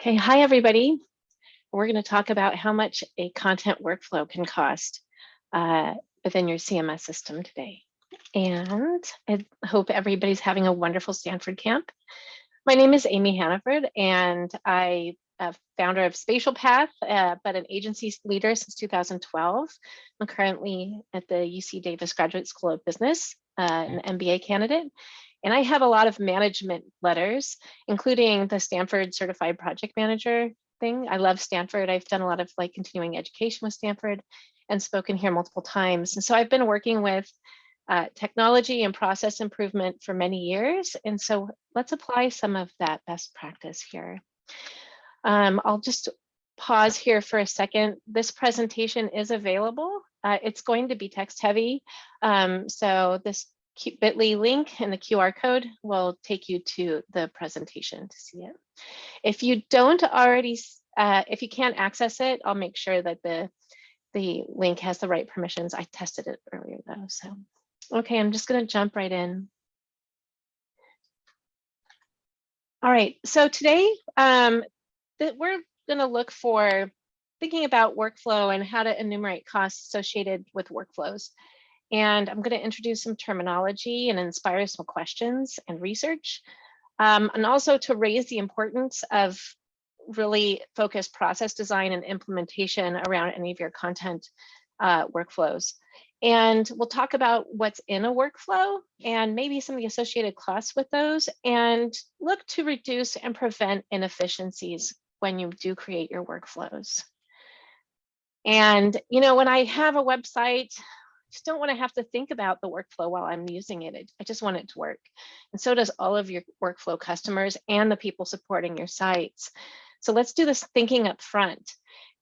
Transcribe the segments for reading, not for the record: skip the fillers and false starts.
Okay, hi everybody. We're going to talk about how much a content workflow can cost within your CMS system today. And I hope everybody's having a wonderful Stanford camp. My name is Amy Hannaford, and I am founder of Spatial Path, but an agency leader since 2012. I'm currently at the UC Davis Graduate School of Business, an MBA candidate. And I have a lot of management letters, including the Stanford Certified Project Manager thing. I love Stanford. I've done a lot of continuing education with Stanford and spoken here multiple times. And so I've been working with technology and process improvement for many years. And so let's apply some of that best practice here. I'll just pause here for a second. This presentation is available. It's going to be text heavy. So this bit.ly link and the QR code will take you to the presentation to see it. If you don't already, if you can't access it, I'll make sure that the link has the right permissions. I tested it earlier though, so. Okay, I'm just gonna jump right in. All right, so today we're gonna look for thinking about workflow and how to enumerate costs associated with workflows. And I'm going to introduce some terminology and inspire some questions and research, and also to raise the importance of really focused process design and implementation around any of your content workflows. And we'll talk about what's in a workflow and maybe some of the associated costs with those, and look to reduce and prevent inefficiencies when you do create your workflows. And when I have a website, just don't want to have to think about the workflow while I'm using it. I just want it to work. And so does all of your workflow customers and the people supporting your sites. So let's do this thinking up front.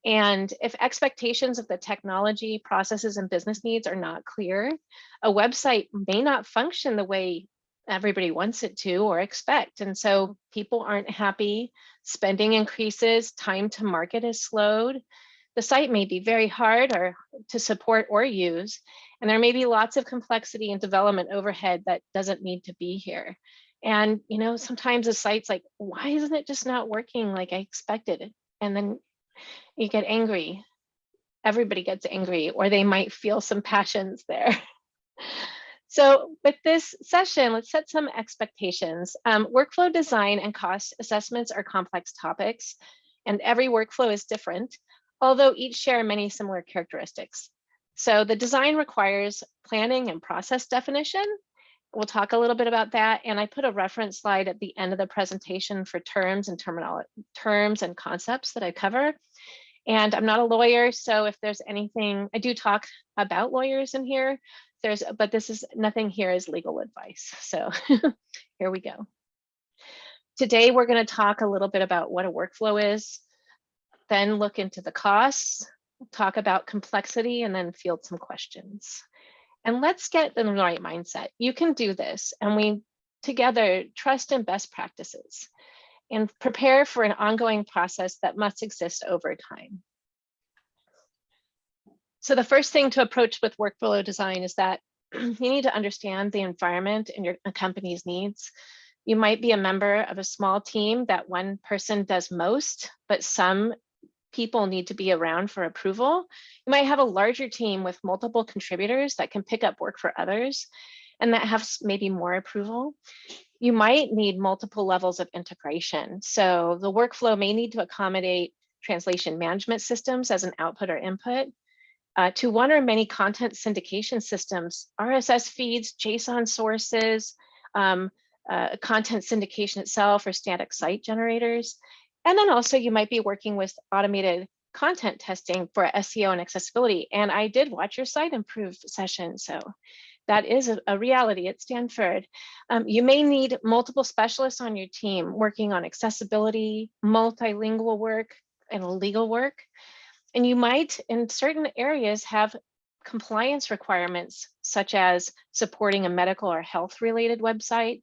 And if expectations of the technology, processes, and business needs are not clear, a website may not function the way everybody wants it to or expect. And so people aren't happy, spending increases, time to market is slowed. The site may be very hard to support or use, and there may be lots of complexity and development overhead that doesn't need to be here. And sometimes a site's like, why isn't it just not working like I expected? And then you get angry. Everybody gets angry, or they might feel some passions there. So with this session, let's set some expectations. Workflow design and cost assessments are complex topics, and every workflow is different, although each share many similar characteristics. So the design requires planning and process definition. We'll talk a little bit about that. And I put a reference slide at the end of the presentation for terms and terms and concepts that I cover. And I'm not a lawyer, so if there's anything, I do talk about lawyers in here, but nothing here is legal advice. So here we go. Today, we're going to talk a little bit about what a workflow is, then look into the costs, talk about complexity, and then field some questions. And let's get in the right mindset. You can do this, and we together trust in best practices and prepare for an ongoing process that must exist over time. So the first thing to approach with workflow design is that you need to understand the environment and your company's needs. You might be a member of a small team that one person does most, but some people need to be around for approval. You might have a larger team with multiple contributors that can pick up work for others and that have maybe more approval. You might need multiple levels of integration. So the workflow may need to accommodate translation management systems as an output or input to one or many content syndication systems, RSS feeds, JSON sources, content syndication itself, or static site generators. And then also you might be working with automated content testing for SEO and accessibility. And I did watch your site improve session. So that is a reality at Stanford. You may need multiple specialists on your team working on accessibility, multilingual work, and legal work. And you might, in certain areas, have compliance requirements, such as supporting a medical or health-related website,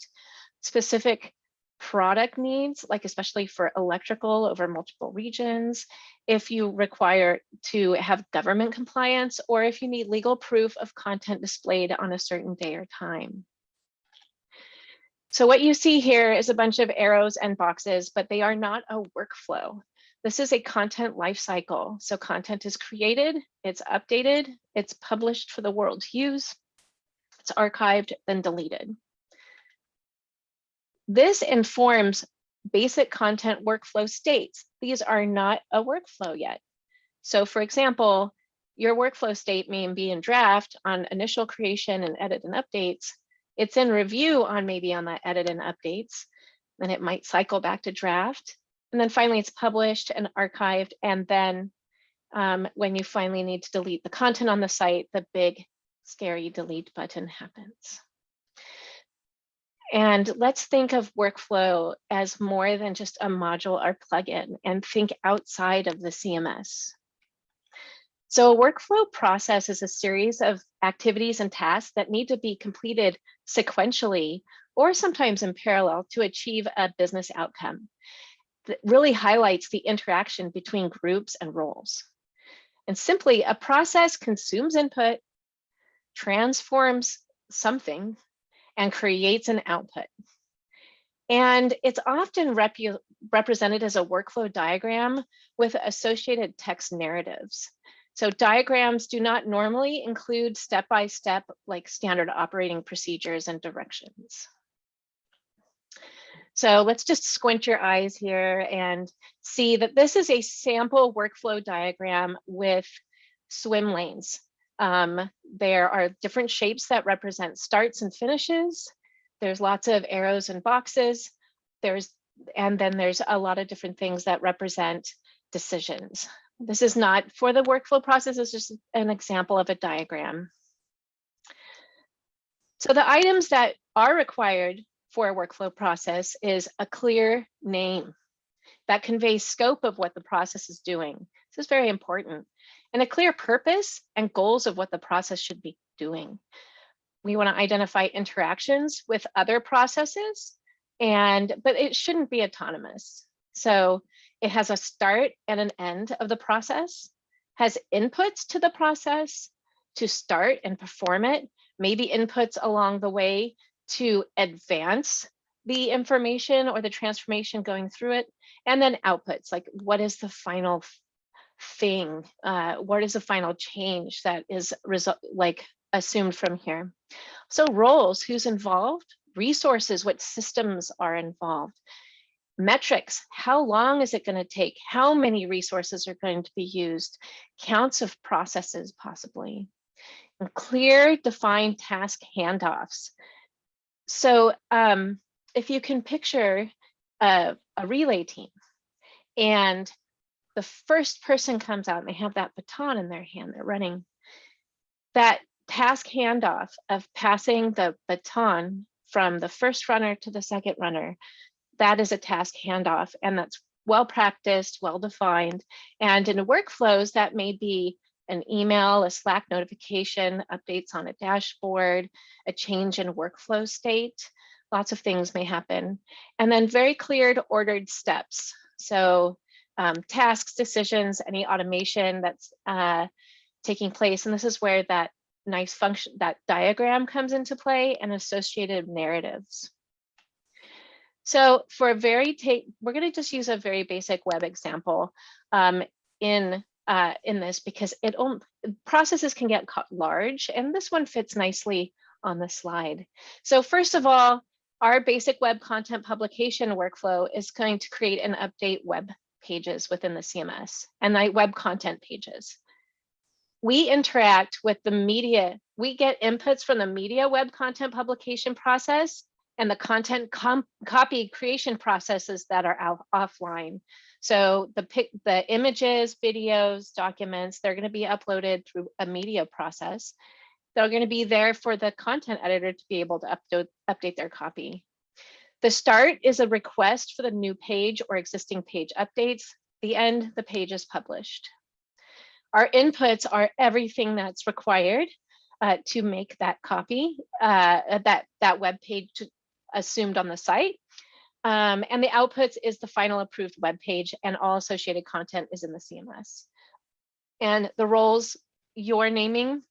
specific product needs, like especially for electrical over multiple regions, if you require to have government compliance, or if you need legal proof of content displayed on a certain day or time. So what you see here is a bunch of arrows and boxes, but they are not a workflow. This is a content lifecycle. So content is created, it's updated, it's published for the world to use, it's archived, then deleted. This informs basic content workflow states. These are not a workflow yet. So for example, your workflow state may be in draft on initial creation and edit and updates. It's in review on maybe on that edit and updates. Then it might cycle back to draft. And then finally it's published and archived. And then when you finally need to delete the content on the site, the big scary delete button happens. And let's think of workflow as more than just a module or plugin, and think outside of the CMS. So a workflow process is a series of activities and tasks that need to be completed sequentially or sometimes in parallel to achieve a business outcome that really highlights the interaction between groups and roles. And simply, a process consumes input, transforms something, and creates an output. And it's often represented as a workflow diagram with associated text narratives. So diagrams do not normally include step-by-step like standard operating procedures and directions. So let's just squint your eyes here and see that this is a sample workflow diagram with swim lanes. There are different shapes that represent starts and finishes. There's lots of arrows and boxes. And then there's a lot of different things that represent decisions. This is not for the workflow process, it's just an example of a diagram. So the items that are required for a workflow process is a clear name that conveys scope of what the process is doing. This is very important. And a clear purpose and goals of what the process should be doing. We want to identify interactions with other processes, but it shouldn't be autonomous. So it has a start and an end of the process, has inputs to the process to start and perform it, maybe inputs along the way to advance the information or the transformation going through it, and then outputs, like what is the final thing, what is the final change that is assumed from here. So roles, who's involved, resources, what systems are involved, metrics, how long is it going to take, how many resources are going to be used, counts of processes possibly, and clear defined task handoffs. So if you can picture a relay team and the first person comes out and they have that baton in their hand, they're running, that task handoff of passing the baton from the first runner to the second runner, that is a task handoff, and that's well practiced, well defined. And in workflows, that may be an email, a Slack notification, updates on a dashboard, a change in workflow state. Lots of things may happen. And then very cleared, ordered steps. So tasks, decisions, any automation that's taking place. And this is where that nice function, that diagram comes into play, and associated narratives. So for a we're going to just use a very basic web example in this, because processes can get large, and this one fits nicely on the slide. So first of all, our basic web content publication workflow is going to create and update web pages within the CMS and the web content pages. We interact with the media. We get inputs from the media web content publication process and the content copy creation processes that are offline. So the images, videos, documents, they're going to be uploaded through a media process. They're going to be there for the content editor to be able to update their copy. The start is a request for the new page or existing page updates. The end, the page is published. Our inputs are everything that's required to make that copy, that web page assumed on the site. And the outputs is the final approved web page, and all associated content is in the CMS. And the roles you're naming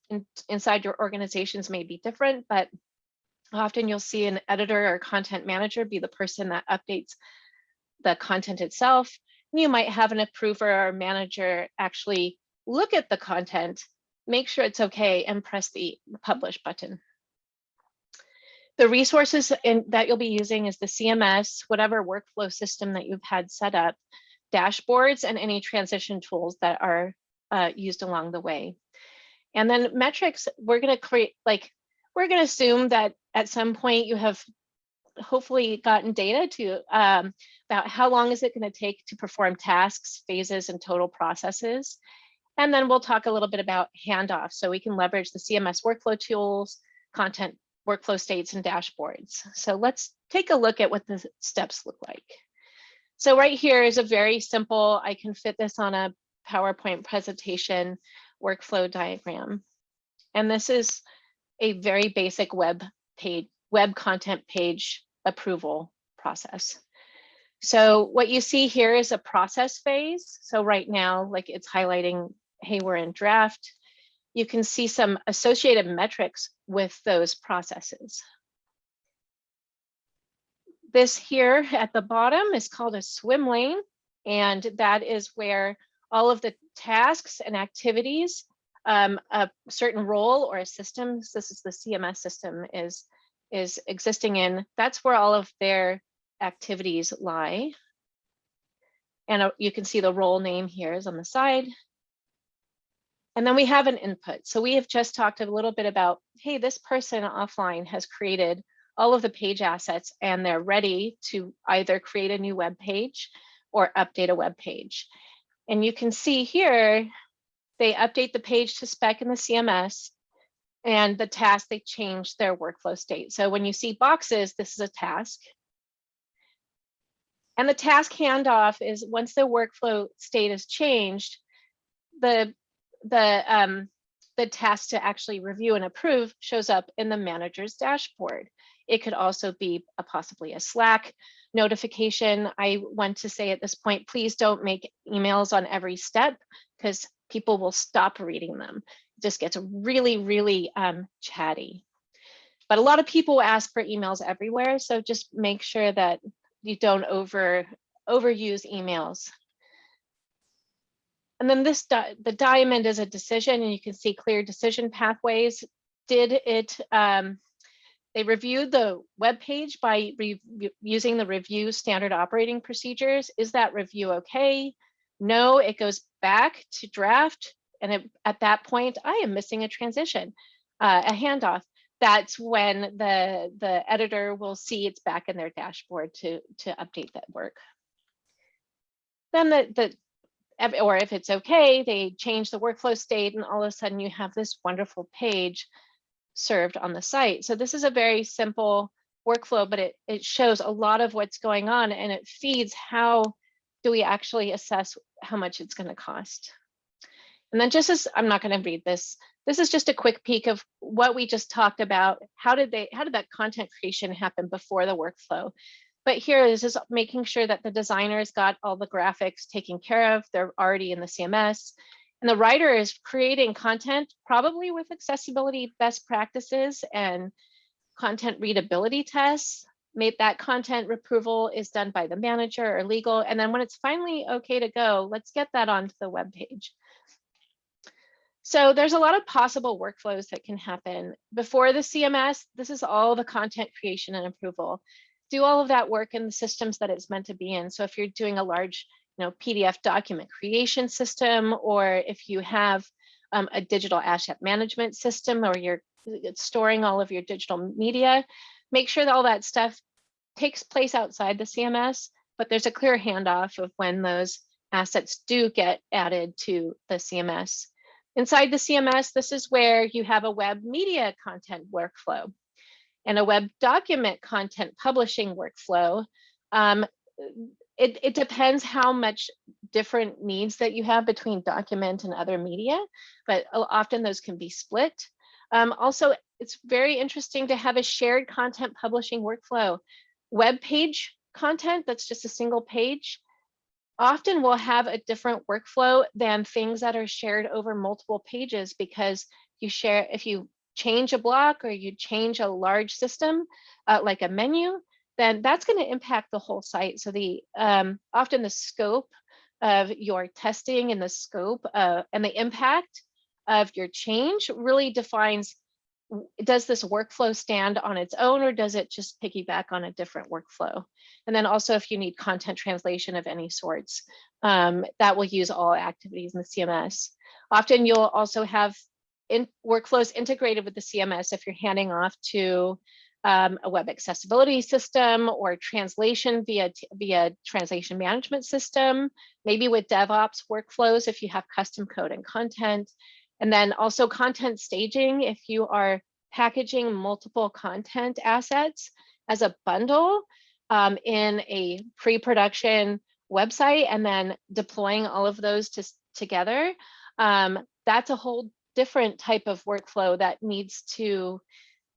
inside your organizations may be different, but Often you'll see an editor or content manager be the person that updates the content itself. You might have an approver or manager actually look at the content, make sure it's okay, and press the publish button. The resources that you'll be using is the CMS, whatever workflow system that you've had set up, dashboards, and any transition tools that are used along the way. And then metrics, we're going to create, we're going to assume that at some point you have hopefully gotten data to about how long is it going to take to perform tasks, phases, and total processes. And then we'll talk a little bit about handoff, so we can leverage the CMS workflow tools, content workflow states, and dashboards. So let's take a look at what the steps look like. So right here is a very simple, I can fit this on a PowerPoint presentation workflow diagram. And this is a very basic web content page approval process. So what you see here is a process phase. So right now, like it's highlighting, hey, we're in draft. You can see some associated metrics with those processes. This here at the bottom is called a swim lane, and that is where all of the tasks and activities a certain role or a system, this is the CMS system, is existing in, that's where all of their activities lie. And you can see the role name here is on the side. And then we have an input. So we have just talked a little bit about, hey, this person offline has created all of the page assets and they're ready to either create a new web page or update a web page. And you can see here, they update the page to spec in the CMS, and the task, they change their workflow state. So when you see boxes, this is a task. And the task handoff is once the workflow state is changed, the task to actually review and approve shows up in the manager's dashboard. It could also be possibly a Slack notification. I want to say at this point, please don't make emails on every step because people will stop reading them. It just gets really, really chatty. But a lot of people ask for emails everywhere, so just make sure that you don't overuse emails. And then this, the diamond is a decision, and you can see clear decision pathways. Did it, they reviewed the web page by using the review standard operating procedures. Is that review okay? No, it goes back to draft. And at that point, I am missing a transition, a handoff. That's when the editor will see it's back in their dashboard to update that work. Then or if it's okay, they change the workflow state, and all of a sudden you have this wonderful page served on the site. So this is a very simple workflow, but it shows a lot of what's going on, and it feeds how do we actually assess how much it's going to cost. And then just as, I'm not going to read this, this is just a quick peek of what we just talked about. How did that content creation happen before the workflow? But here is just making sure that the designers got all the graphics taken care of. They're already in the CMS. And the writer is creating content, probably with accessibility best practices and content readability tests. Made that content approval is done by the manager or legal. And then when it's finally okay to go, let's get that onto the web page. So there's a lot of possible workflows that can happen. Before the CMS, this is all the content creation and approval. Do all of that work in the systems that it's meant to be in. So if you're doing a large PDF document creation system, or if you have a digital asset management system, or you're storing all of your digital media, make sure that all that stuff takes place outside the CMS, but there's a clear handoff of when those assets do get added to the CMS. Inside the CMS, this is where you have a web media content workflow and a web document content publishing workflow. It depends how much different needs that you have between document and other media, but often those can be split. Also, it's very interesting to have a shared content publishing workflow. Web page content that's just a single page often will have a different workflow than things that are shared over multiple pages, because if you change a block or you change a large system, like a menu, then that's going to impact the whole site. So the often the scope of your testing and the scope and the impact of your change really defines, does this workflow stand on its own or does it just piggyback on a different workflow? And then also if you need content translation of any sorts, that will use all activities in the CMS. Often you'll also have workflows integrated with the CMS if you're handing off to a web accessibility system or translation via translation management system, maybe with DevOps workflows if you have custom code and content. And then also content staging if you are packaging multiple content assets as a bundle in a pre-production website and then deploying all of those together. That's a whole different type of workflow that needs to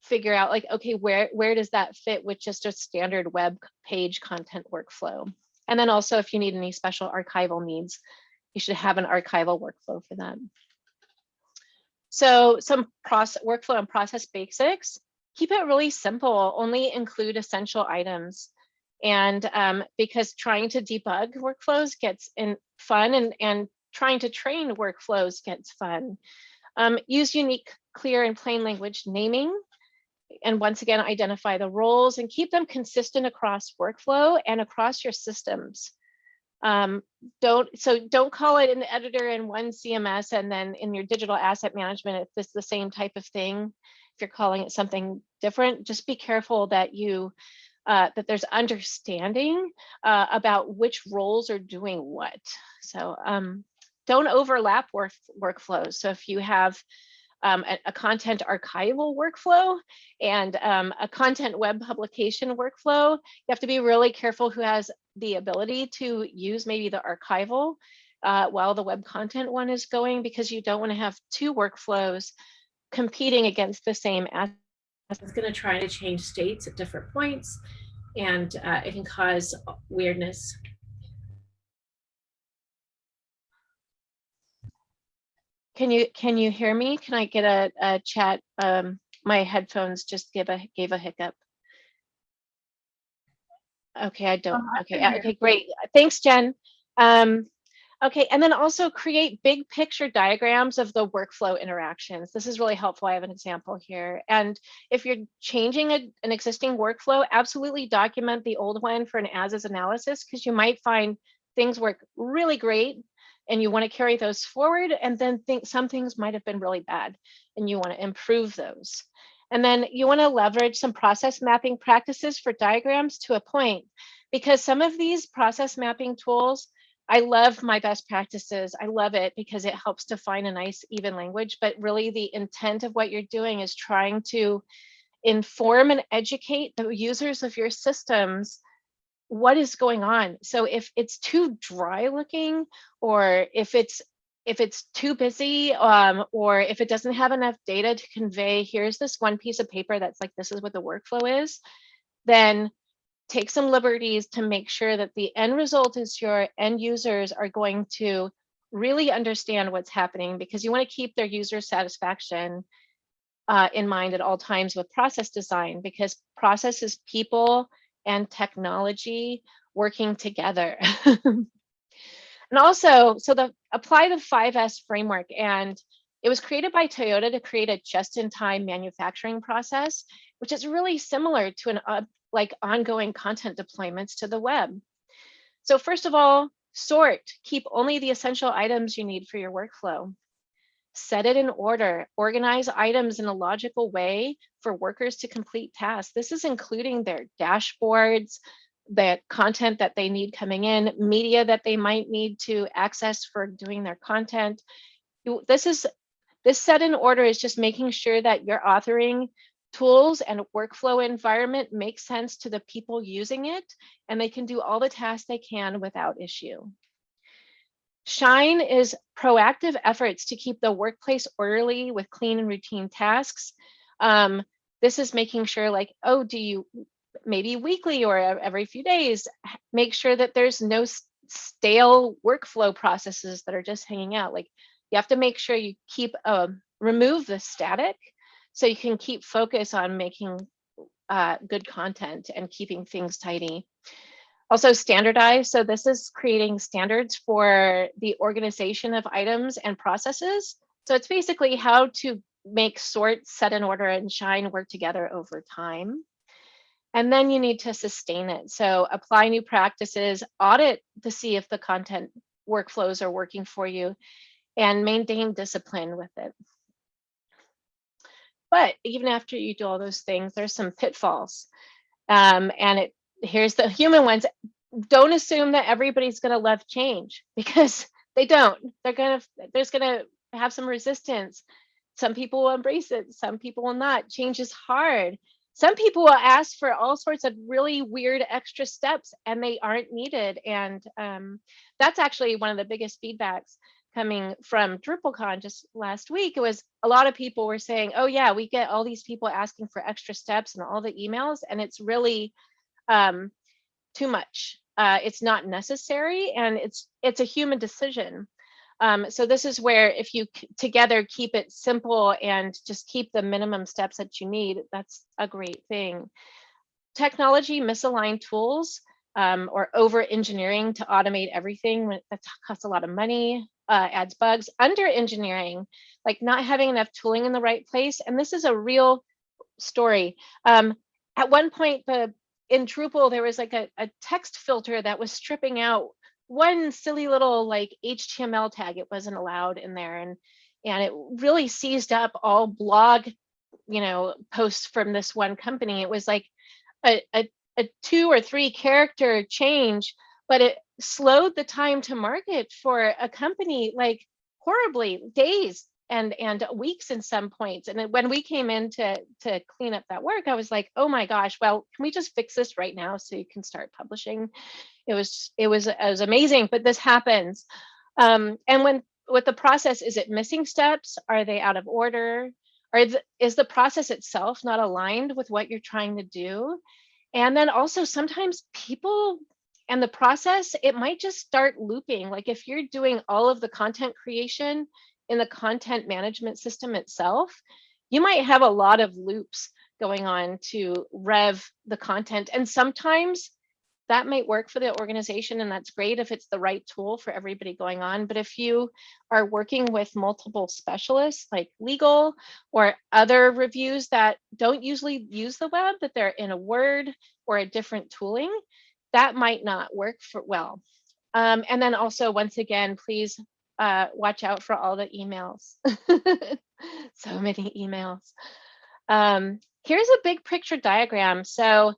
figure out like, okay, where does that fit with just a standard web page content workflow? And then also if you need any special archival needs, you should have an archival workflow for that. So some workflow and process basics, keep it really simple, only include essential items. And because trying to debug workflows gets fun and trying to train workflows gets fun. Use unique, clear, and plain language naming. And once again, identify the roles and keep them consistent across workflow and across your systems. Don't call it an editor in one CMS and then in your digital asset management, if it's the same type of thing, if you're calling it something different, just be careful that that there's understanding about which roles are doing what. So don't overlap workflows. So if you have a content archival workflow and a content web publication workflow, you have to be really careful who has the ability to use maybe the archival while the web content one is going, because you don't want to have two workflows competing against the same asset. It's going to try to change states at different points, and it can cause weirdness. Can you hear me? Can I get a chat? My headphones just gave a hiccup. Okay, I don't. Okay, great. Thanks, Jen. Okay, and then also create big picture diagrams of the workflow interactions. This is really helpful. I have an example here. And if you're changing an existing workflow, absolutely document the old one for an as-is analysis, because you might find things work really great and you want to carry those forward, and then think some things might have been really bad and you want to improve those. And then you want to leverage some process mapping practices for diagrams to a point, because some of these process mapping tools, I love my best practices. I love it because it helps define a nice even language, but really the intent of what you're doing is trying to inform and educate the users of your systems what is going on. So if it's too dry looking, or if it's too busy, or if it doesn't have enough data to convey, here's this one piece of paper that's like, this is what the workflow is, then take some liberties to make sure that the end result is your end users are going to really understand what's happening, because you want to keep their user satisfaction in mind at all times with process design, because process is people and technology working together. And also, so apply the 5S framework, and it was created by Toyota to create a just-in-time manufacturing process, which is really similar to an like ongoing content deployments to the web. So first of all, sort, keep only the essential items you need for your workflow. Set it in order, organize items in a logical way for workers to complete tasks. This is including their dashboards, the content that they need coming in, media that they might need to access for doing their content. This set in order is just making sure that your authoring tools and workflow environment make sense to the people using it, and they can do all the tasks they can without issue. Shine is proactive efforts to keep the workplace orderly with clean and routine tasks. This is making sure, like, oh, do you maybe weekly or every few days, make sure that there's no stale workflow processes that are just hanging out. Like, you have to make sure you keep remove the static so you can keep focus on making good content and keeping things tidy. Also standardize. So this is creating standards for the organization of items and processes. So it's basically how to make sort, set in order, and shine work together over time. And then you need to sustain it. So apply new practices, audit to see if the content workflows are working for you, and maintain discipline with it. But even after you do all those things, there's some pitfalls. And here's the human ones. Don't assume that everybody's going to love change, because they don't. There's going to have some resistance. Some people will embrace it. Some people will not. Change is hard. Some people will ask for all sorts of really weird extra steps, and they aren't needed. And that's actually one of the biggest feedbacks coming from DrupalCon just last week. It was a lot of people were saying, oh yeah, we get all these people asking for extra steps and all the emails, and it's really too much. It's not necessary, and it's a human decision. So this is where, if you together keep it simple and just keep the minimum steps that you need, that's a great thing. Technology misaligned tools or over engineering to automate everything, that costs a lot of money, adds bugs. Under engineering, like not having enough tooling in the right place. And this is a real story. At one point, in Drupal, there was like a text filter that was stripping out one silly little like HTML tag. It wasn't allowed in there, and it really seized up all blog, posts from this one company. It was like a 2 or 3 character change, but it slowed the time to market for a company like horribly, days and weeks in some points. And when we came in to clean up that work, I was like, oh my gosh, well, can we just fix this right now so you can start publishing? It was amazing, but this happens. And with the process, is it missing steps? Are they out of order? Is the process itself not aligned with what you're trying to do? And then also sometimes people and the process, it might just start looping. Like if you're doing all of the content creation in the content management system itself, you might have a lot of loops going on to rev the content. And sometimes that might work for the organization, and that's great if it's the right tool for everybody going on. But if you are working with multiple specialists like legal or other reviews that don't usually use the web, that they're in a Word or a different tooling, that might not work well. And then also, once again, please watch out for all the emails. So many emails. Here's a big picture diagram. So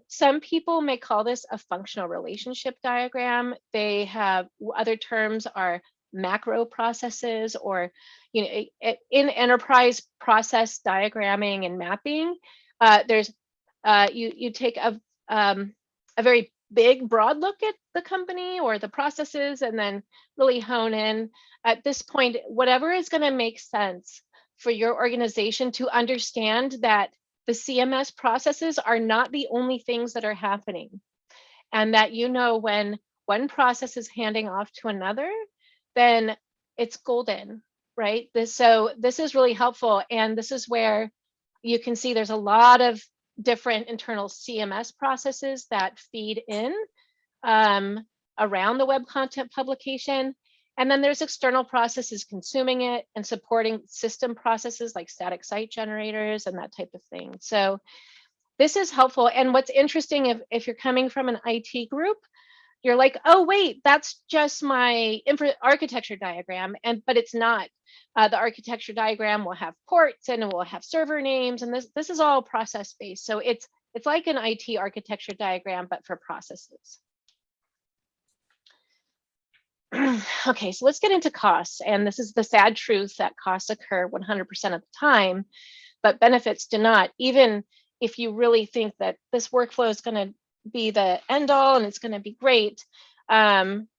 some people may call this a functional relationship diagram. They have other terms are macro processes, or in enterprise process diagramming and mapping. There's you take a very big, broad look at the company or the processes, and then really hone in. At this point, whatever is going to make sense for your organization to understand that the CMS processes are not the only things that are happening, and that when one process is handing off to another, then it's golden, right? This is really helpful, and this is where you can see there's a lot of different internal CMS processes that feed in around the web content publication. And then there's external processes consuming it and supporting system processes like static site generators and that type of thing. So this is helpful. And what's interesting, if you're coming from an IT group, you're like, oh, wait, that's just my architecture diagram. But it's not. The architecture diagram will have ports and it will have server names. And this is all process based. So it's like an IT architecture diagram, but for processes. Okay, so let's get into costs. And this is the sad truth that costs occur 100% of the time, but benefits do not. Even if you really think that this workflow is going to be the end all and it's going to be great,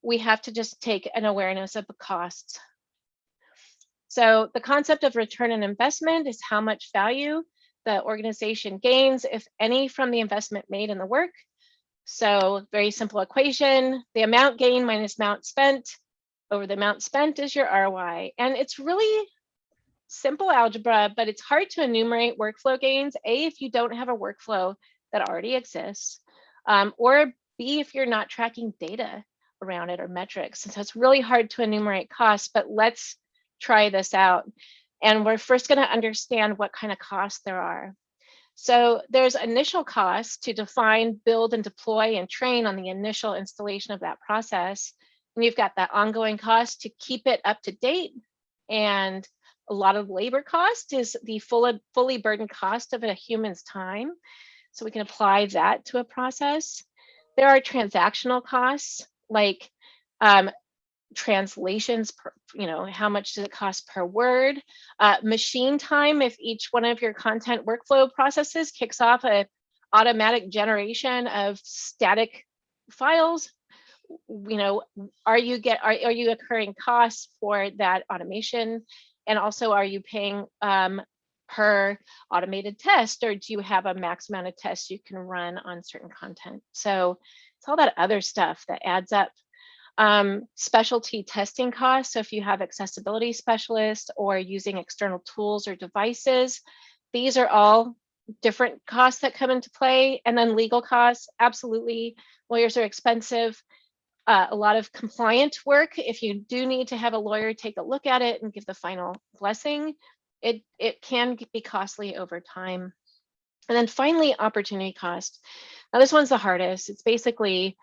we have to just take an awareness of the costs. So the concept of return on investment is how much value the organization gains, if any, from the investment made in the work. So very simple equation, the amount gained minus amount spent over the amount spent is your ROI. And it's really simple algebra, but it's hard to enumerate workflow gains, A, if you don't have a workflow that already exists, or B, if you're not tracking data around it or metrics. And so it's really hard to enumerate costs, but let's try this out. And we're first going to understand what kind of costs there are. So there's initial costs to define, build, and deploy and train on the initial installation of that process. And you've got that ongoing cost to keep it up to date. And a lot of labor cost is the fully burdened cost of a human's time. So we can apply that to a process. There are transactional costs, like translations per, how much does it cost per word? Machine time, if each one of your content workflow processes kicks off a automatic generation of static files, are you incurring costs for that automation? And also, are you paying per automated test, or do you have a max amount of tests you can run on certain content? So it's all that other stuff that adds up. Specialty testing costs. So if you have accessibility specialists or using external tools or devices, these are all different costs that come into play. And then legal costs, absolutely. Lawyers are expensive. A lot of compliant work. If you do need to have a lawyer take a look at it and give the final blessing, it can be costly over time. And then finally, opportunity cost. Now this one's the hardest. It's basically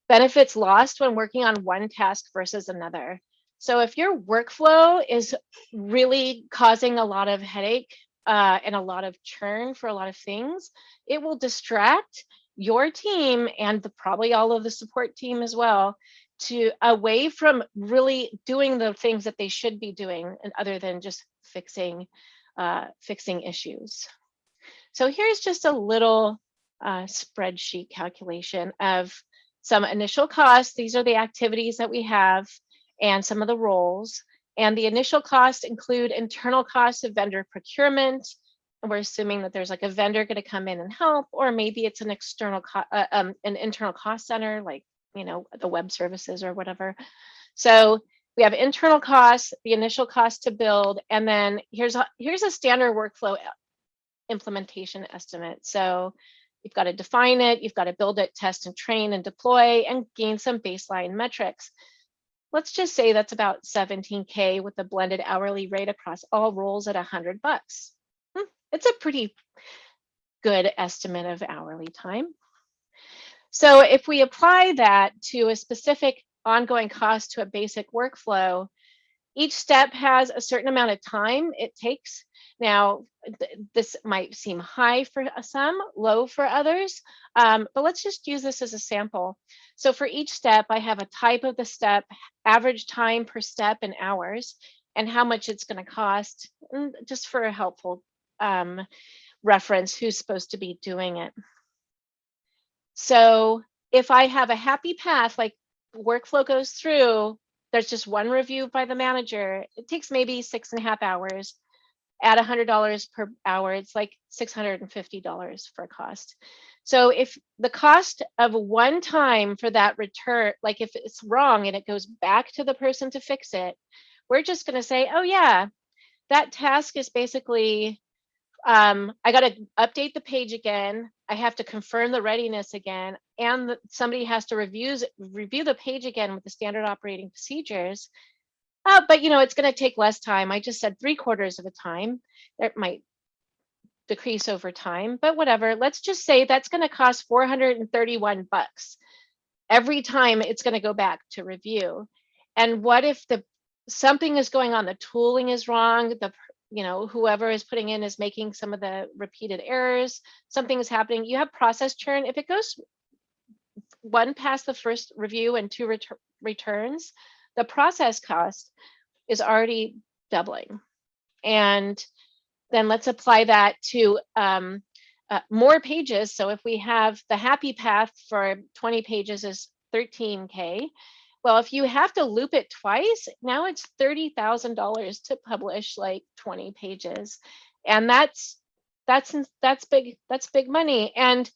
benefits lost when working on one task versus another. So if your workflow is really causing a lot of headache and a lot of churn for a lot of things, it will distract your team and probably all of the support team as well to away from really doing the things that they should be doing, and other than just fixing issues. So here's just a little spreadsheet calculation of some initial costs. These are the activities that we have and some of the roles. And the initial costs include internal costs of vendor procurement. And we're assuming that there's like a vendor going to come in and help, or maybe it's an external, an internal cost center, like, the web services or whatever. So we have internal costs, the initial cost to build, and then here's a standard workflow implementation estimate. So you've got to define it, you've got to build it, test and train and deploy, and gain some baseline metrics. Let's just say that's about 17K with a blended hourly rate across all roles at $100. It's a pretty good estimate of hourly time. So if we apply that to a specific ongoing cost to a basic workflow, each step has a certain amount of time it takes. Now, this might seem high for some, low for others, but let's just use this as a sample. So for each step, I have a type of the step, average time per step in hours, and how much it's going to cost, just for a helpful reference, who's supposed to be doing it. So if I have a happy path, like workflow goes through, there's just one review by the manager, it takes maybe 6.5 hours. At $100 per hour, it's like $650 for a cost. So if the cost of one time for that return, like if it's wrong and it goes back to the person to fix it, we're just going to say, oh yeah, that task is basically, I got to update the page again. I have to confirm the readiness again, and somebody has to review the page again with the standard operating procedures. But it's going to take less time. I just said 3/4 of the time. It might decrease over time, but whatever. Let's just say that's going to cost $431 every time it's going to go back to review. And what if something is going on? The tooling is wrong. Whoever is putting in is making some of the repeated errors. Something is happening. You have process churn. If it goes one past the first review and 2 returns, the process cost is already doubling. And then let's apply that to more pages. So if we have the happy path for 20 pages is 13K, well, if you have to loop it twice, now it's $30,000 to publish like 20 pages. And that's big money. And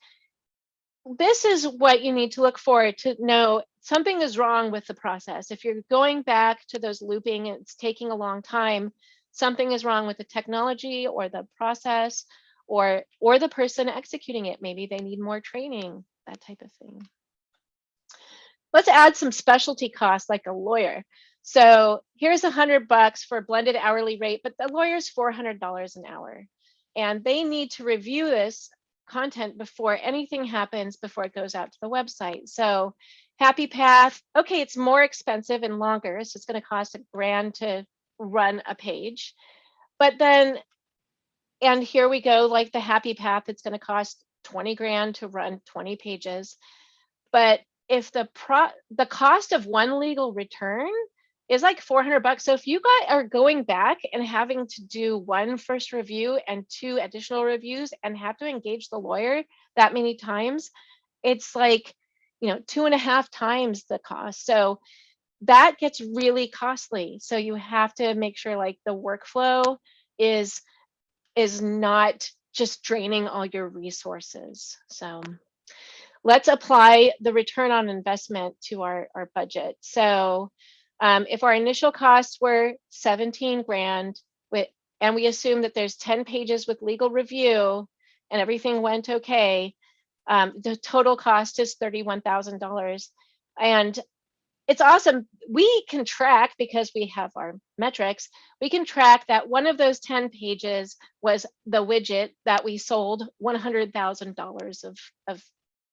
this is what you need to look for to know something is wrong with the process. If you're going back to those looping, it's taking a long time, something is wrong with the technology or the process or the person executing it. Maybe they need more training, that type of thing. Let's add some specialty costs like a lawyer. So here's $100 for a blended hourly rate, but the lawyer's $400 an hour. And they need to review this content before anything happens, before it goes out to the website. So Happy Path, okay, it's more expensive and longer. So it's going to cost $1,000 to run a page. But then, and here we go, like the Happy Path, it's going to cost $20,000 to run 20 pages. But if the cost of one legal return is like $400, so if you guys are going back and having to do one first review and 2 additional reviews and have to engage the lawyer that many times, it's like, 2.5 times the cost. So that gets really costly. So you have to make sure like the workflow is not just draining all your resources. So let's apply the return on investment to our budget. So if our initial costs were $17,000 and we assume that there's 10 pages with legal review and everything went okay, the total cost is $31,000. And it's awesome. We can track, because we have our metrics, we can track that one of those 10 pages was the widget that we sold $100,000 of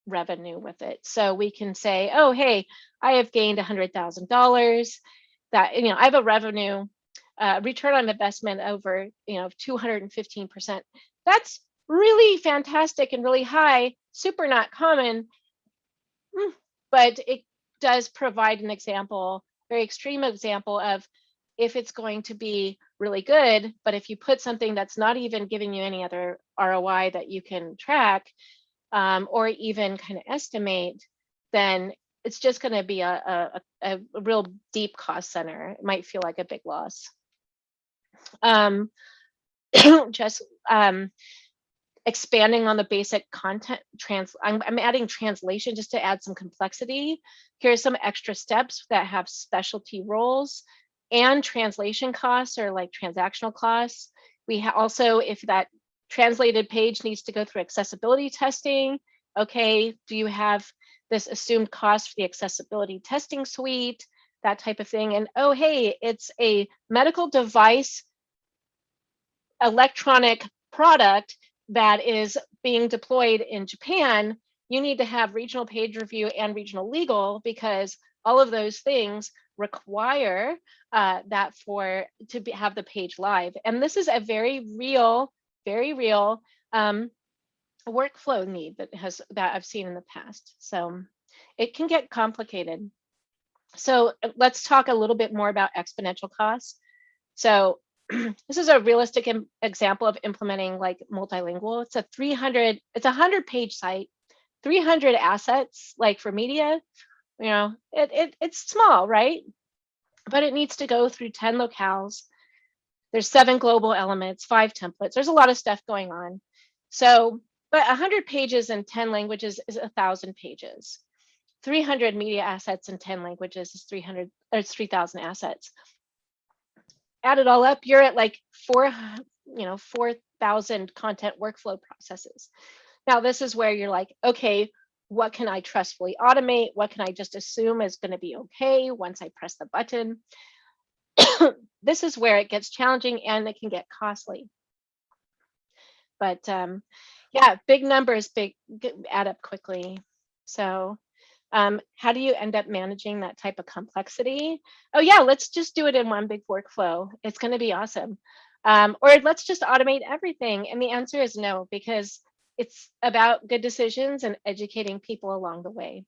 revenue with it. So we can say, oh, hey, I have gained $100,000. That, I have a revenue return on investment over, 215%. That's really fantastic and really high, super not common, but it does provide an example, very extreme example of if it's going to be really good, but if you put something that's not even giving you any other ROI that you can track, or even kind of estimate, then it's just going to be a real deep cost center. It might feel like a big loss. Just expanding on the basic content, I'm adding translation just to add some complexity. Here's some extra steps that have specialty roles and translation costs, or like transactional costs. We also, if that translated page needs to go through accessibility testing, okay, do you have this assumed cost for the accessibility testing suite, that type of thing? And oh, hey, it's a medical device electronic product that is being deployed in Japan. You need to have regional page review and regional legal, because all of those things require that have the page live. And this is a very real workflow need that I've seen in the past. So it can get complicated. So let's talk a little bit more about exponential costs. So this is a realistic example of implementing like multilingual. It's a 100-page site, 300 assets, like for media, it's small, right? But it needs to go through 10 locales. There's 7 global elements, 5 templates. There's a lot of stuff going on. So, but 100 pages in 10 languages is 1,000 pages. 300 media assets in 10 languages is 3,000 assets. Add it all up, you're at like 4,000 content workflow processes. Now, this is where you're like, okay, what can I trustfully automate? What can I just assume is going to be okay once I press the button? This is where it gets challenging and it can get costly. But yeah, big numbers add up quickly. So how do you end up managing that type of complexity? Oh yeah, let's just do it in one big workflow. It's going to be awesome. Or let's just automate everything. And the answer is no, because it's about good decisions and educating people along the way.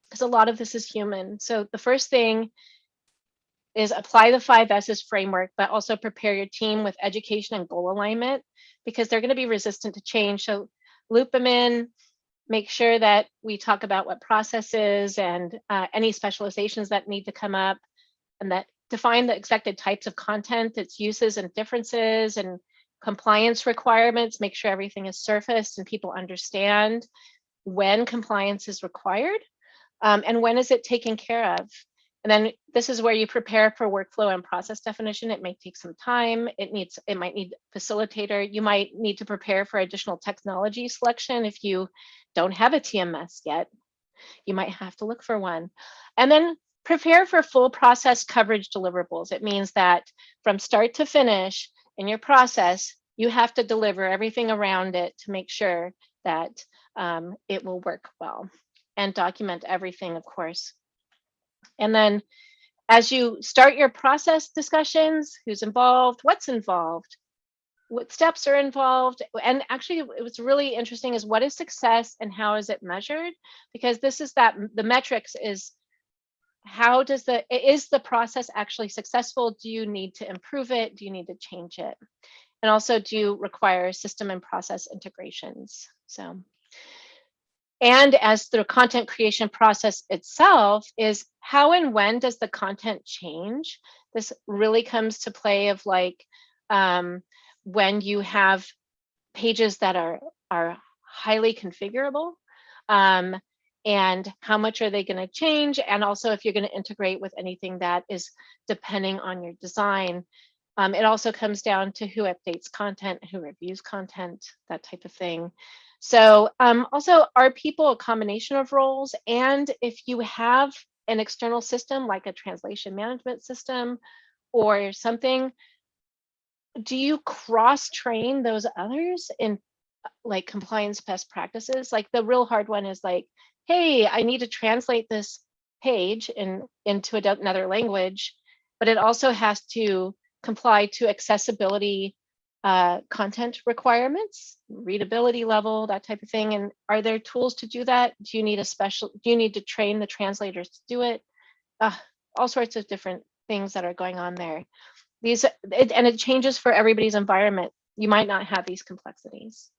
Because a lot of this is human. So the first thing is apply the 5 S's framework, but also prepare your team with education and goal alignment, because they're going to be resistant to change. So loop them in, make sure that we talk about what processes and any specializations that need to come up, and that define the expected types of content, its uses and differences, and compliance requirements. Make sure everything is surfaced and people understand when compliance is required, and when is it taken care of. And then this is where you prepare for workflow and process definition. It may take some time. It might need facilitator. You might need to prepare for additional technology selection. If you don't have a TMS yet, you might have to look for one. And then prepare for full process coverage deliverables. It means that from start to finish in your process, you have to deliver everything around it to make sure that it will work well, and document everything, of course. And then as you start your process discussions, who's involved, what's involved, what steps are involved, and actually it was really interesting is what is success and how is it measured? Because this is that the metrics is how does is the process actually successful? Do you need to improve it? Do you need to change it? And also, do you require system and process integrations? So, and as the content creation process itself is how and when does the content change? This really comes to play of like when you have pages that are highly configurable, and how much are they going to change? And also if you're going to integrate with anything that is depending on your design. It also comes down to who updates content, who reviews content, that type of thing. So also, are people a combination of roles? And if you have an external system like a translation management system or something, do you cross-train those others in like compliance best practices? Like the real hard one is like, hey, I need to translate this page into another language, but it also has to comply to accessibility content requirements, readability level, that type of thing. And are there tools to do that? Do you need to train the translators to do it? All sorts of different things that are going on there. And it changes for everybody's environment. You might not have these complexities.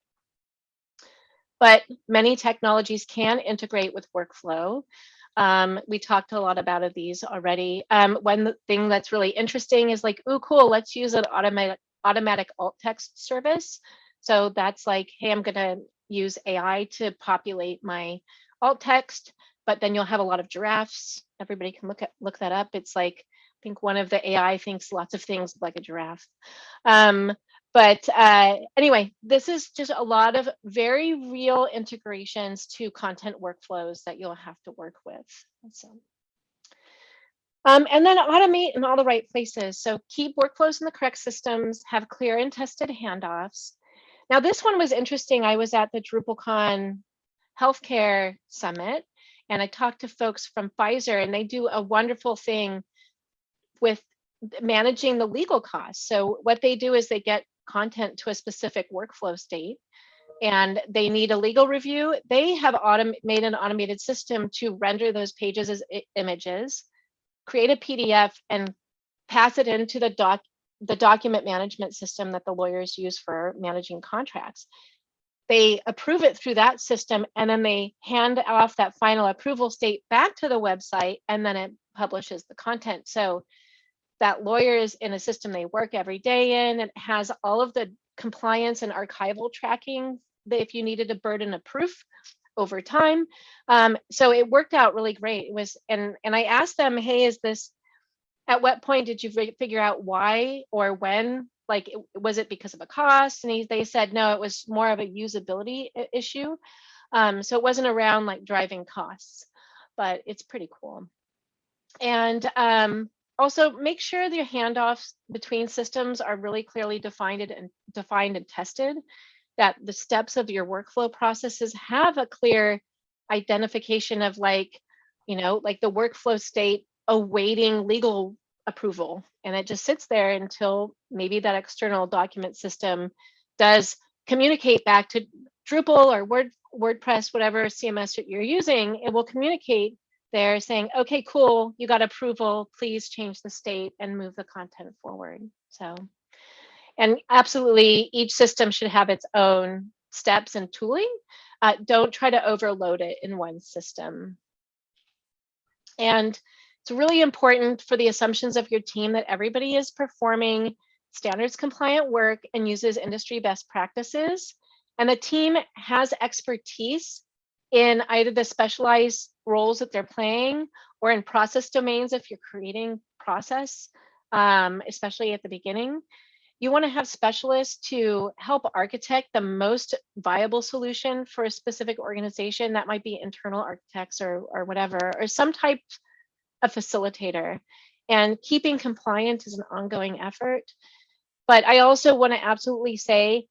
But many technologies can integrate with workflow. We talked a lot about these already. One thing that's really interesting is like, oh, cool, let's use an automatic alt text service. So that's like, hey, I'm going to use AI to populate my alt text, but then you'll have a lot of giraffes. Everybody can look that up. It's like, I think one of the AI thinks lots of things like a giraffe. But anyway, this is just a lot of very real integrations to content workflows that you'll have to work with. So, and then automate in all the right places. So keep workflows in the correct systems, have clear and tested handoffs. Now this one was interesting. I was at the DrupalCon Healthcare Summit, and I talked to folks from Pfizer, and they do a wonderful thing with managing the legal costs. So what they do is they get content to a specific workflow state and they need a legal review. They have made an automated system to render those pages as images, create a PDF, and pass it into the document management system that the lawyers use for managing contracts. They approve it through that system, and then they hand off that final approval state back to the website, and then it publishes the content. So that lawyer is in a system they work every day in. It has all of the compliance and archival tracking that if you needed a burden of proof over time. So it worked out really great. It was, and I asked them, hey, at what point did you figure out why or when? Like, was it because of a cost? And they said, no, it was more of a usability issue. So it wasn't around like driving costs, but it's pretty cool. And also make sure that your handoffs between systems are really clearly defined and tested, that the steps of your workflow processes have a clear identification of like the workflow state awaiting legal approval. And it just sits there until maybe that external document system does communicate back to Drupal or WordPress, whatever CMS that you're using. It will communicate there saying, okay, cool, you got approval, please change the state and move the content forward. So, and absolutely each system should have its own steps and tooling. Don't try to overload it in one system. And it's really important for the assumptions of your team that everybody is performing standards compliant work and uses industry best practices. And the team has expertise in either the specialized roles that they're playing, or in process domains if you're creating process, especially at the beginning. You want to have specialists to help architect the most viable solution for a specific organization. That might be internal architects or whatever, or some type of facilitator. And keeping compliant is an ongoing effort. But I also want to absolutely say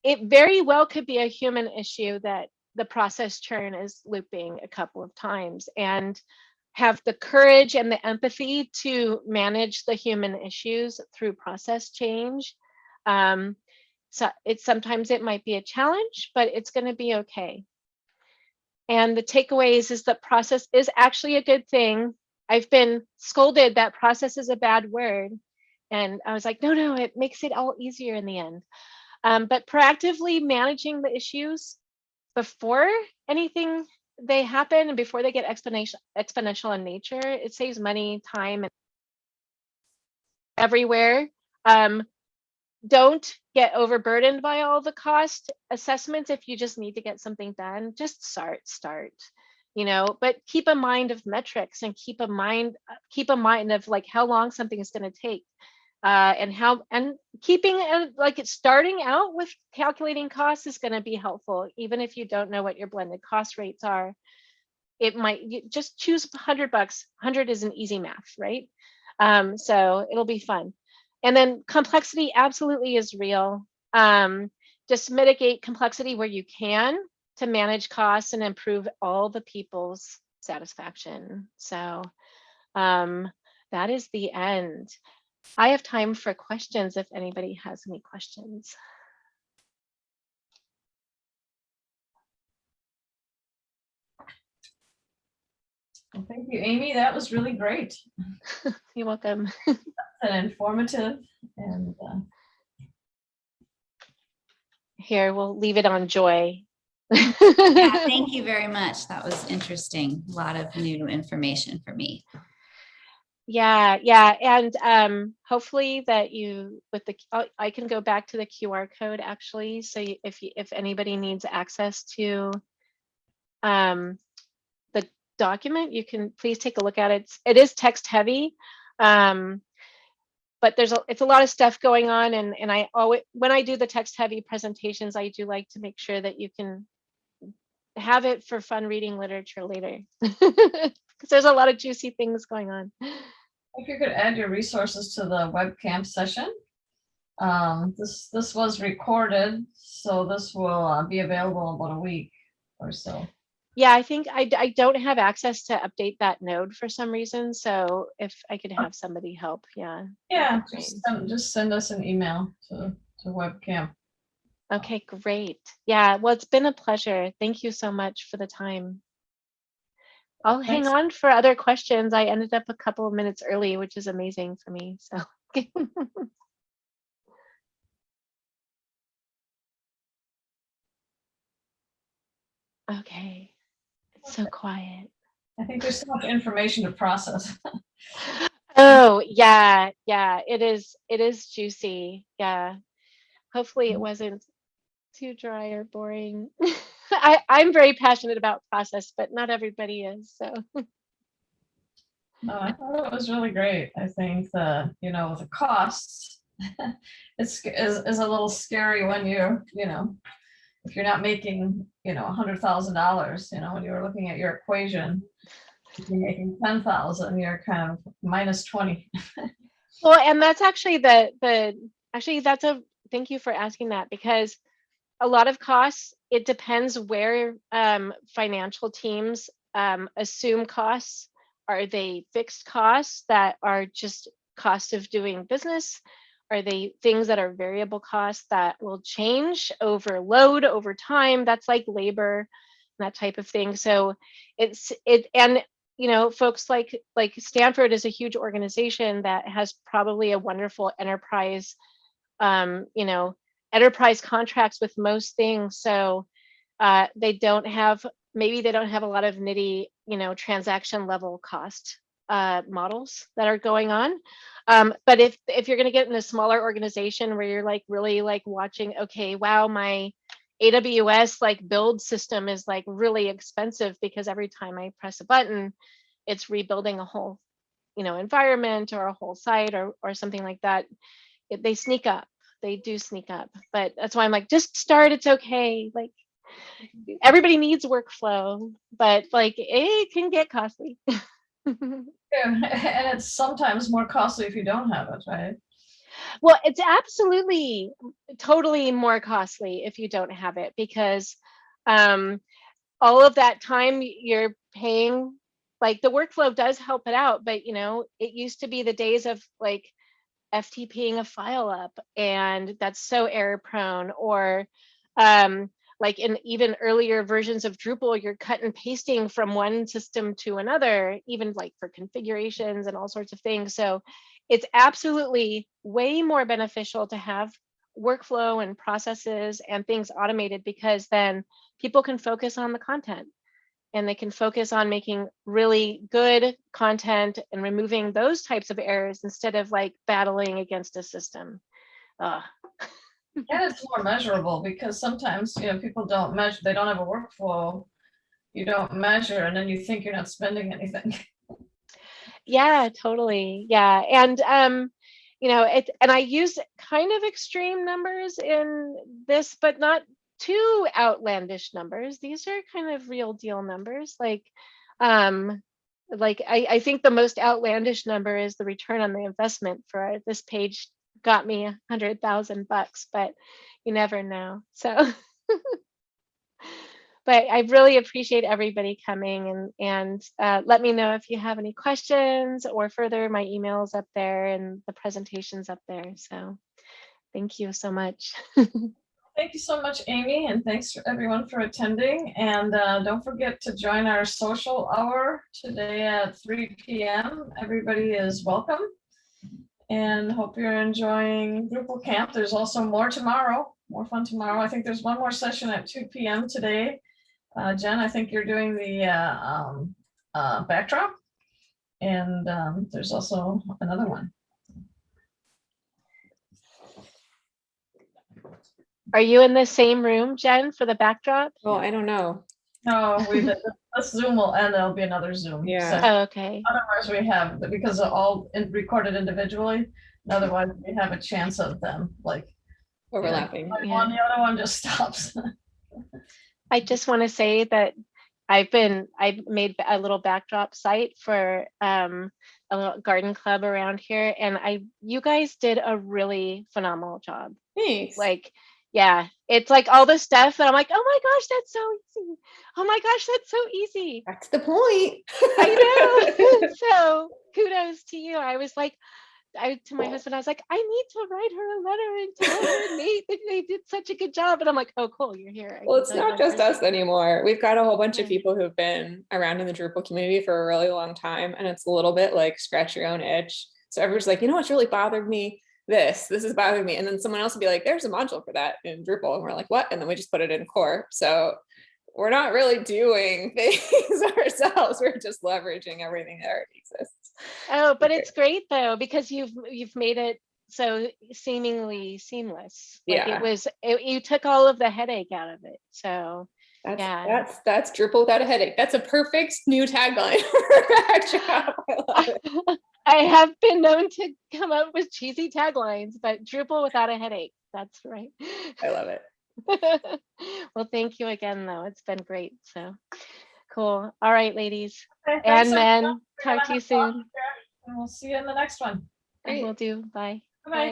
it very well could be a human issue that the process churn is looping a couple of times, and have the courage and the empathy to manage the human issues through process change. So sometimes it might be a challenge, but it's going to be okay. And the takeaways is that process is actually a good thing. I've been scolded that process is a bad word. And I was like, no, it makes it all easier in the end. But proactively managing the issues before anything they happen and before they get exponential in nature, it saves money, time, and everywhere. Don't get overburdened by all the cost assessments. If you just need to get something done, just start, but keep a mind of metrics, and keep a mind of like how long something is going to take. And keeping like it's starting out with calculating costs is going to be helpful, even if you don't know what your blended cost rates are. It might, you just choose $100. 100 is an easy math, right? So it'll be fun. And then complexity absolutely is real. Just mitigate complexity where you can to manage costs and improve all the people's satisfaction. So that is the end. I have time for questions if anybody has any questions. Well, thank you, Amy. That was really great. You're welcome. And informative. And Here, we'll leave it on Joy. Yeah, thank you very much. That was interesting. A lot of new information for me. Yeah, and hopefully that you with the I can go back to the QR code actually. So if anybody needs access to the document, you can please take a look at it. It is text heavy, but it's a lot of stuff going on, and I always, when I do the text heavy presentations, I do like to make sure that you can have it for fun reading literature later, because there's a lot of juicy things going on. if you could add your resources to the webcam session. This was recorded, so this will be available in about a week or so. Yeah, I think I don't have access to update that node for some reason. So if I could have somebody help, yeah. Yeah, just send us an email to webcam. Okay, great. Yeah, well, it's been a pleasure. Thank you so much for the time. I'll hang on for other questions. I ended up a couple of minutes early, which is amazing for me. So. Okay, it's so quiet. I think there's so much information to process. Oh, yeah, it is juicy. Yeah. Hopefully it wasn't too dry or boring. I'm very passionate about process, but not everybody is. So. No, I thought it was really great. I think the costs is a little scary when if you're not making $100,000, when you're looking at your equation, if you're making 10,000, you're kind of minus 20. Well, and that's actually thank you for asking that, because a lot of costs, it depends where financial teams assume costs. Are they fixed costs that are just cost of doing business? Are they things that are variable costs that will change over time? That's like labor, that type of thing. So folks like Stanford is a huge organization that has probably a wonderful enterprise enterprise contracts with most things. So they don't have a lot of nitty, transaction level cost models that are going on. But if you're going to get in a smaller organization where you're like really like watching, okay, wow, my AWS like build system is like really expensive because every time I press a button, it's rebuilding a whole, environment or a whole site or something like that. They sneak up. They do sneak up. But that's why I'm like, just start. It's okay. Like everybody needs workflow, but like it can get costly. Yeah, and it's sometimes more costly if you don't have it, right? Well, it's absolutely totally more costly if you don't have it because all of that time you're paying, like the workflow does help it out, but it used to be the days of like FTPing a file up, and that's so error prone, or like in even earlier versions of Drupal, you're cut and pasting from one system to another, even like for configurations and all sorts of things. So it's absolutely way more beneficial to have workflow and processes and things automated, because then people can focus on the content and they can focus on making really good content and removing those types of errors instead of like battling against a system. And it's more measurable because sometimes, people don't measure, they don't have a workflow. You don't measure, and then you think you're not spending anything. Yeah, totally. Yeah. And, and I use kind of extreme numbers in this, but not too outlandish numbers. These are kind of real deal numbers. Like I think the most outlandish number is the return on the investment for this page got me $100,000, but you never know. So but I really appreciate everybody coming, and let me know if you have any questions or further. My email's up there and the presentation's up there. So thank you so much. Thank you so much, Amy, and thanks for everyone for attending. And don't forget to join our social hour today at 3 p.m. Everybody is welcome, and hope you're enjoying Drupal Camp. There's also more tomorrow, more fun tomorrow. I think there's one more session at 2 p.m. today. Jen, I think you're doing the backdrop, and there's also another one. Are you in the same room, Jen, for the backdrop? Oh, I don't know. No, this Zoom will end. There'll be another Zoom. Yeah. So Oh, okay. otherwise, we have, because they're all recorded individually. And otherwise, we have a chance of them like Overlapping. Yeah. the other one just stops. I just want to say that I've made a little backdrop site for a little garden club around here, and you guys did a really phenomenal job. Thanks. Like, yeah, it's like all this stuff that I'm like, oh my gosh, that's so easy. Oh my gosh, that's so easy. That's the point. I know. So kudos to you. I was like, to my husband, I was like, I need to write her a letter and tell her Nate that they did such a good job. And I'm like, oh, cool, you're here. Well, it's not just us anymore. We've got a whole bunch of Yeah. people who've been around in the Drupal community for a really long time, and it's a little bit like scratch your own itch. So everyone's like, what's really bothered me? This is bothering me. And then someone else will be like, there's a module for that in Drupal. And we're like, what? And then we just put it in core. So we're not really doing things ourselves. We're just leveraging everything that already exists. Oh, but it's great though, because you've made it so seemingly seamless. Like Yeah. You took all of the headache out of it. So that's Drupal without a headache. That's a perfect new tagline for Backdrop. I love it. I have been known to come up with cheesy taglines, but Drupal without a headache. That's right. I love it. Well, thank you again, though. It's been great. So cool. All right, ladies Okay, and thanks, men. everyone. Talk to you soon. And we'll see you in the next one. Will do. Bye. Bye.